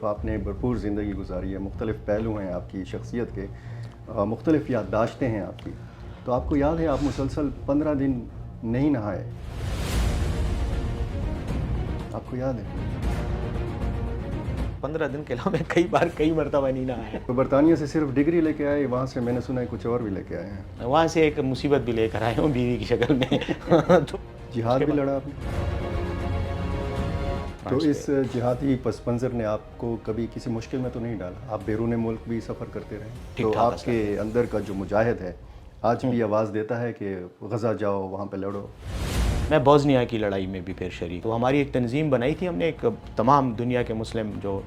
تو آپ نے بھرپور زندگی گزاری ہے، مختلف پہلو ہیں آپ کی شخصیت کے، مختلف یادداشتیں ہیں آپ کی. تو آپ کو یاد ہے آپ مسلسل 15 دن نہیں نہائے، آپ کو یاد ہے؟ 15 دن کے علاوہ میں کئی مرتبہ نہیں نہایا. تو برطانیہ سے صرف ڈگری لے کے آئے، وہاں سے میں نے سنا ہے کچھ اور بھی لے کے آئے ہیں. وہاں سے ایک مصیبت بھی لے کر آئے ہوں بیوی کی شکل میں. تو جہاد بھی لڑا آپ نے؟ تو اس جہادی پس منظر نے آپ کو کبھی کسی مشکل میں تو نہیں ڈالا؟ آپ بیرون ملک بھی سفر کرتے رہے، تو آپ کے اندر کا جو مجاہد ہے آج بھی آواز دیتا ہے کہ غزہ جاؤ، وہاں پہ لڑو؟ میں بوزنیا کی لڑائی میں بھی پھر شریک. تو ہماری ایک تنظیم بنائی تھی ہم نے، ایک تمام دنیا کے مسلم جو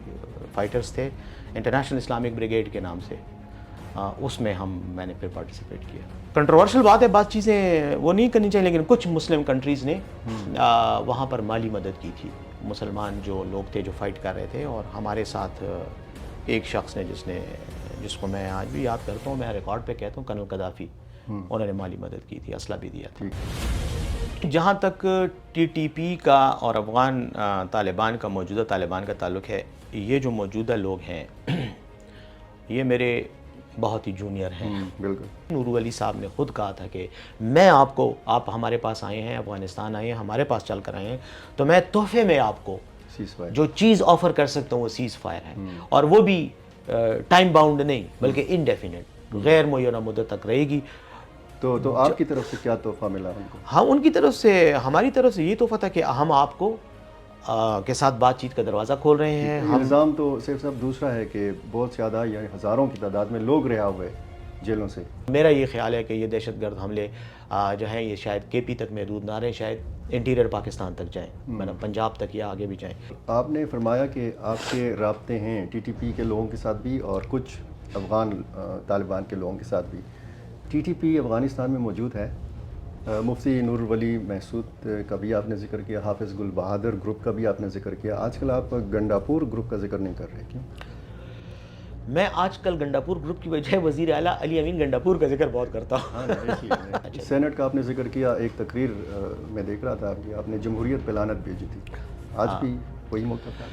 فائٹرز تھے، انٹرنیشنل اسلامک بریگیڈ کے نام سے، اس میں میں نے پھر پارٹیسپیٹ کیا. کنٹروورشل بات ہے، بعض چیزیں وہ نہیں کرنی چاہیے، لیکن کچھ مسلم کنٹریز نے وہاں پر مالی مدد کی تھی. مسلمان جو لوگ تھے جو فائٹ کر رہے تھے، اور ہمارے ساتھ ایک شخص نے جس کو میں آج بھی یاد کرتا ہوں، میں ریکارڈ پہ کہتا ہوں، کرنل قذافی، انہوں نے مالی مدد کی تھی، اسلحہ بھی دیا تھا. جہاں تک ٹی ٹی پی کا اور افغان طالبان کا، موجودہ طالبان کا تعلق ہے، یہ جو موجودہ لوگ ہیں یہ میرے بہت ہی جونیئر ہیں. بالکل. نور ولی صاحب نے خود کہا تھا کہ میں آپ ہمارے پاس آئے ہیں، افغانستان آئے ہیں، ہمارے پاس چل کر آئے ہیں، تو میں تحفے میں آپ کو جو چیز آفر کر سکتا ہوں وہ سیز فائر ہے، اور وہ بھی ٹائم باؤنڈ نہیں بلکہ انڈیفینٹ، غیر معینہ مدت تک رہے گی. تو آپ کی طرف سے کیا تحفہ ملا ان کو؟ ہم ان کی طرف سے، ہماری طرف سے یہ تحفہ تھا کہ ہم آپ کو کے ساتھ بات چیت کا دروازہ کھول رہے ہیں. الزام تو صرف صاحب دوسرا ہے کہ بہت زیادہ یا ہزاروں کی تعداد میں لوگ رہا ہوئے جیلوں سے. میرا یہ خیال ہے کہ یہ دہشت گرد حملے جو ہیں یہ شاید کے پی تک محدود نہ رہیں، شاید انٹیریئر پاکستان تک جائیں، مطلب پنجاب تک یا آگے بھی جائیں. آپ نے فرمایا کہ آپ کے رابطے ہیں ٹی ٹی پی کے لوگوں کے ساتھ بھی اور کچھ افغان طالبان کے لوگوں کے ساتھ بھی. ٹی ٹی پی افغانستان میں موجود ہے، مفتی نور ولی محسود کا بھی آپ نے ذکر کیا، حافظ گل بہادر گروپ کا بھی آپ نے ذکر کیا. آج کل آپ گنڈاپور گروپ کا ذکر نہیں کر رہے، کیوں؟ میں آج کل گنڈاپور گروپ کی بجائے وزیر اعلیٰ علی امین گنڈاپور کا ذکر بہت کرتا ہوں. سینٹ کا آپ نے ذکر کیا، ایک تقریر میں دیکھ رہا تھا کہ آپ نے جمہوریت پہ لعنت بھیجی تھی، آج بھی وہی موقع تھا؟